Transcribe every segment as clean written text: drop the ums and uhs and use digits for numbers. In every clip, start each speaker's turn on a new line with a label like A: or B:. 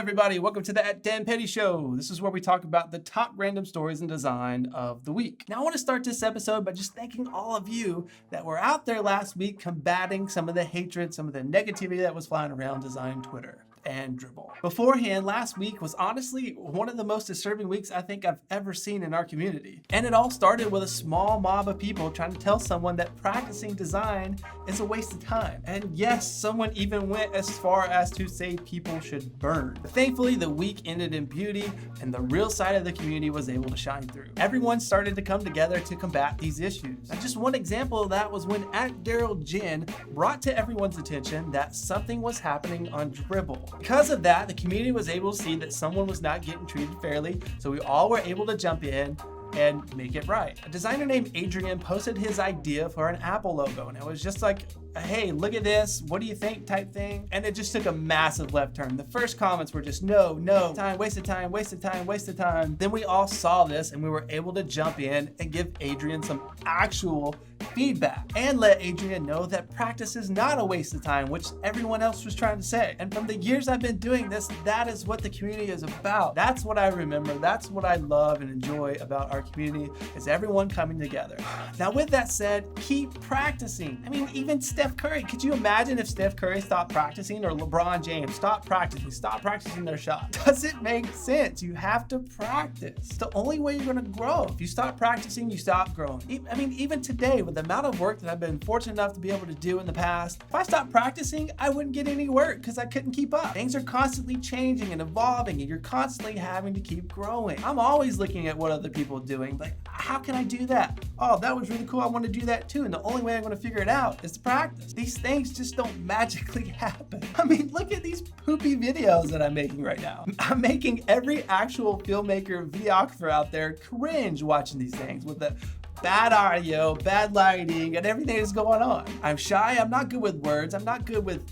A: everybody. Welcome to the Dann Petty Show. This is where we talk about the top random stories in design of the week. Now, I want to start this episode by just thanking all of you that were out there last week combating some of the hatred, some of the negativity that was flying around design Twitter and Dribble. Beforehand, last week was honestly one of the most disturbing weeks I think I've ever seen in our community. And it all started with a small mob of people trying to tell someone that practicing design is a waste of time. And yes, someone even went as far as to say people should burn. But thankfully, the week ended in beauty and the real side of the community was able to shine through. Everyone started to come together to combat these issues. And just one example of that was when @DarylJin brought to everyone's attention that something was happening on Dribble. Because of that, the community was able to see that someone was not getting treated fairly, so we all were able to jump in and make it right. A designer named Adrian posted his idea for an Apple logo, and it was just like, hey, look at this, what do you think type thing? And it just took a massive left turn. The first comments were just no, time, waste of time, waste of time, waste of time. Then we all saw this and we were able to jump in and give Adrian some actual feedback and let Adrian know that practice is not a waste of time, which everyone else was trying to say. And from the years I've been doing this, that is what the community is about. That's what I remember. That's what I love and enjoy about our community, is everyone coming together. Now, with that said, keep practicing. I mean, even Steph Curry, could you imagine if Steph Curry stopped practicing, or LeBron James stopped practicing their shot? Doesn't make sense. You have to practice. It's the only way you're gonna grow. If you stop practicing, you stop growing. I mean, even today, with the amount of work that I've been fortunate enough to be able to do in the past, if I stopped practicing, I wouldn't get any work because I couldn't keep up. Things are constantly changing and evolving, and you're constantly having to keep growing. I'm always looking at what other people are doing, like, how can I do that? Oh, that was really cool. I want to do that too. And the only way I'm going to figure it out is to practice. These things just don't magically happen. I mean, look at these poopy videos that I'm making right now. I'm making every actual filmmaker, videographer out there cringe watching these things with the bad audio, bad lighting, and everything that's going on. I'm shy. I'm not good with words. I'm not good with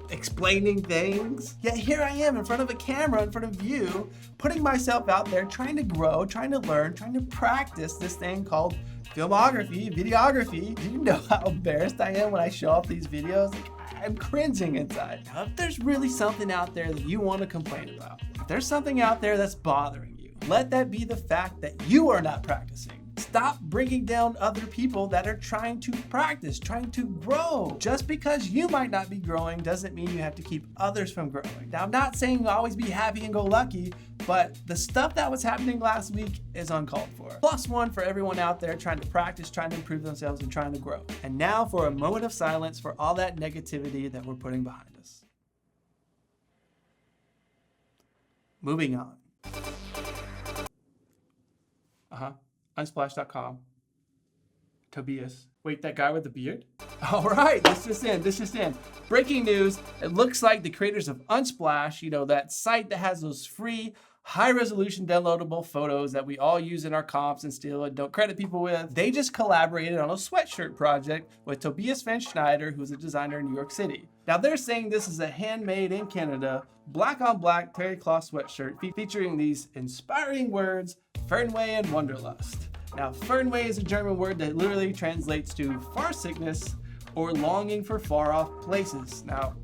A: explaining things. Yet here I am in front of a camera, in front of you, putting myself out there, trying to grow, trying to learn, trying to practice this thing called filmography, videography. Do you know how embarrassed I am when I show off these videos? Like, I'm cringing inside. Now, if there's really something out there that you want to complain about, if there's something out there that's bothering you, let that be the fact that you are not practicing. Stop bringing down other people that are trying to practice, trying to grow. Just because you might not be growing doesn't mean you have to keep others from growing. Now, I'm not saying always be happy and go lucky, but the stuff that was happening last week is uncalled for. +1 for everyone out there trying to practice, trying to improve themselves, and trying to grow. And now for a moment of silence for all that negativity that we're putting behind us. Moving on. Unsplash.com. Tobias. Wait, that guy with the beard? All right, this just in. Breaking news, it looks like the creators of Unsplash, that site that has those free, high-resolution downloadable photos that we all use in our comps and steal and don't credit people with, they just collaborated on a sweatshirt project with Tobias van Schneider, who's a designer in New York City. Now, they're saying this is a handmade in Canada, black-on-black terry cloth sweatshirt featuring these inspiring words, Fernweh and Wanderlust. Now, Fernweh is a German word that literally translates to far sickness or longing for far-off places. Now,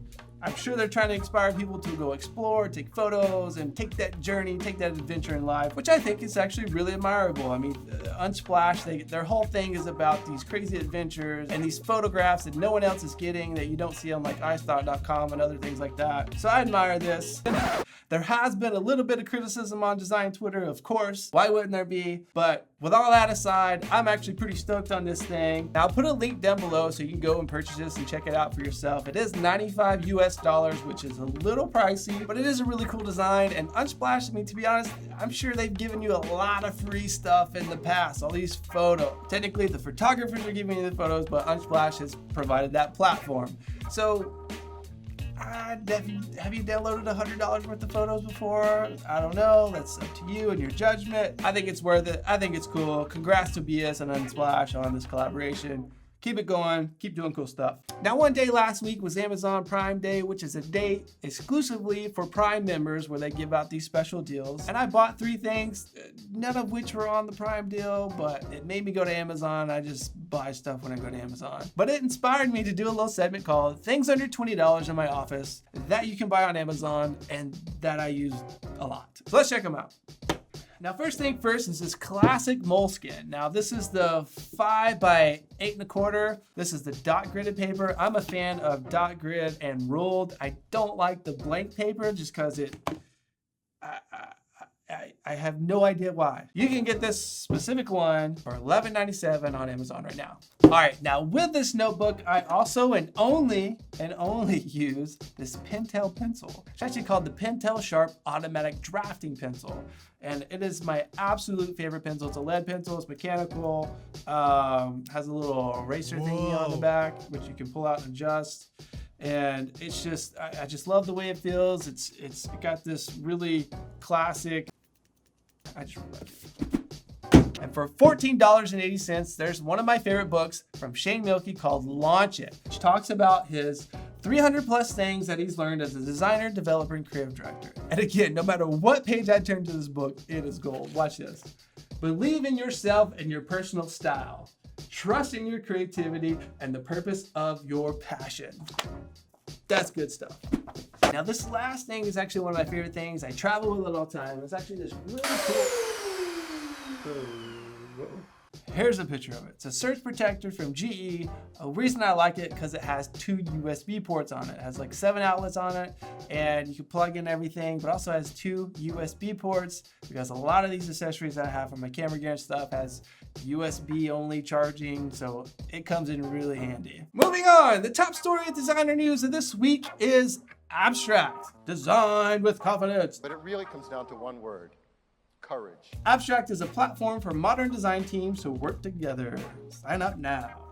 A: I'm sure they're trying to inspire people to go explore, take photos, and take that journey, take that adventure in life, which I think is actually really admirable. I mean, Unsplash, their whole thing is about these crazy adventures and these photographs that no one else is getting, that you don't see on like iStock.com and other things like that. So I admire this. There has been a little bit of criticism on design Twitter, of course. Why wouldn't there be? But with all that aside, I'm actually pretty stoked on this thing. Now, I'll put a link down below so you can go and purchase this and check it out for yourself. It is $95 US, which is a little pricey, but it is a really cool design. And Unsplash, I mean, to be honest, I'm sure they've given you a lot of free stuff in the past, all these photos. Technically, the photographers are giving you the photos, but Unsplash has provided that platform. So, have you downloaded $100 worth of photos before? I don't know. That's up to you and your judgment. I think it's worth it. I think it's cool. Congrats to Tobias and Unsplash on this collaboration. keep it going, keep doing cool stuff. Now, one day last week was Amazon Prime Day, which is a day exclusively for Prime members where they give out these special deals. And I bought 3 things, none of which were on the Prime deal, but it made me go to Amazon. I just buy stuff when I go to Amazon. But it inspired me to do a little segment called Things Under $20 in My Office that you can buy on Amazon and that I use a lot. So let's check them out. Now, first thing first is this classic moleskin. Now, this is the 5 by 8 1/4. This is the dot gridded paper. I'm a fan of dot grid and ruled. I don't like the blank paper just because I have no idea why. You can get this specific one for $11.97 on Amazon right now. All right, now with this notebook, I also and only use this Pentel pencil. It's actually called the Pentel Sharp Automatic Drafting Pencil. And it is my absolute favorite pencil. It's a lead pencil, it's mechanical, has a little eraser thingy on the back, which you can pull out and adjust. And it's just, I just love the way it feels. It's got this really classic, I just really like it. And for $14.80, there's one of my favorite books from Shane Milkey called Launch It, which talks about his 300 plus things that he's learned as a designer, developer, and creative director. And again, no matter what page I turn to this book, it is gold. Watch this. Believe in yourself and your personal style. Trust in your creativity and the purpose of your passion. That's good stuff. Now, this last thing is actually one of my favorite things. I travel with it all the time. It's actually this really cool. Here's a picture of it. It's a surge protector from GE. A reason I like it because it has 2 USB ports on it. It has like 7 outlets on it, and you can plug in everything, but also has 2 USB ports because a lot of these accessories that I have for my camera gear and stuff has USB only charging, so it comes in really handy. Moving on, the top story of designer news of this week is Abstract, designed with confidence.
B: But it really comes down to one word: courage.
A: Abstract is a platform for modern design teams to work together. Sign up now.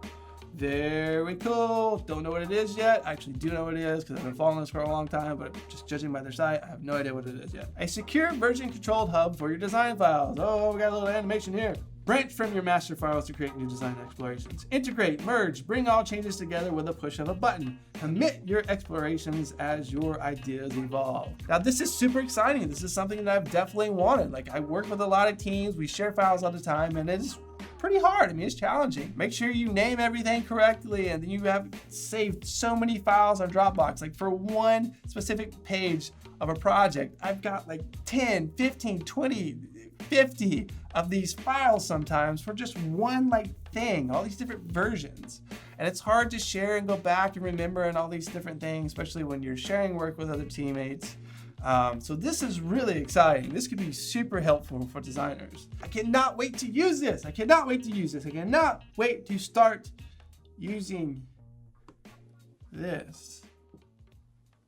A: Very cool. Don't know what it is yet. I actually do know what it is because I've been following this for a long time, but just judging by their site, I have no idea what it is yet. A secure version controlled hub for your design files. Oh, we got a little animation here. Branch from your master files to create new design explorations. Integrate, merge, bring all changes together with a push of a button. Commit your explorations as your ideas evolve. Now, this is super exciting. This is something that I've definitely wanted. Like, I work with a lot of teams. We share files all the time, and it's pretty hard. I mean, it's challenging. Make sure you name everything correctly, and then you have saved so many files on Dropbox. Like, for one specific page of a project, I've got like 10, 15, 20, 50 of these files sometimes for just one like thing, all these different versions. And it's hard to share and go back and remember and all these different things, especially when you're sharing work with other teammates. So this is really exciting. This could be super helpful for designers. I cannot wait to use this. I cannot wait to use this. I cannot wait to start using this.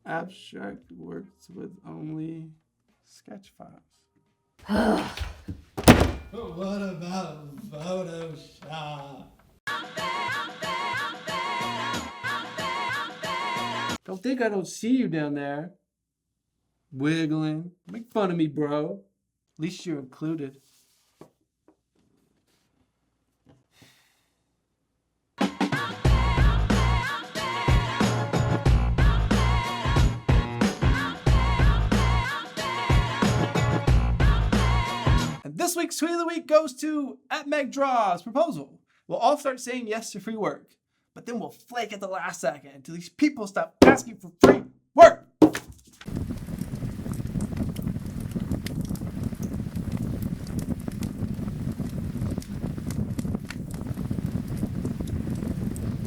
A: Abstract works with only sketch files. What about Photoshop? Don't think I don't see you down there. Wiggling. Make fun of me, bro. At least you're included. This week's Tweet of the Week goes to @MegDraws proposal. We'll all start saying yes to free work, but then we'll flake at the last second until these people stop asking for free work.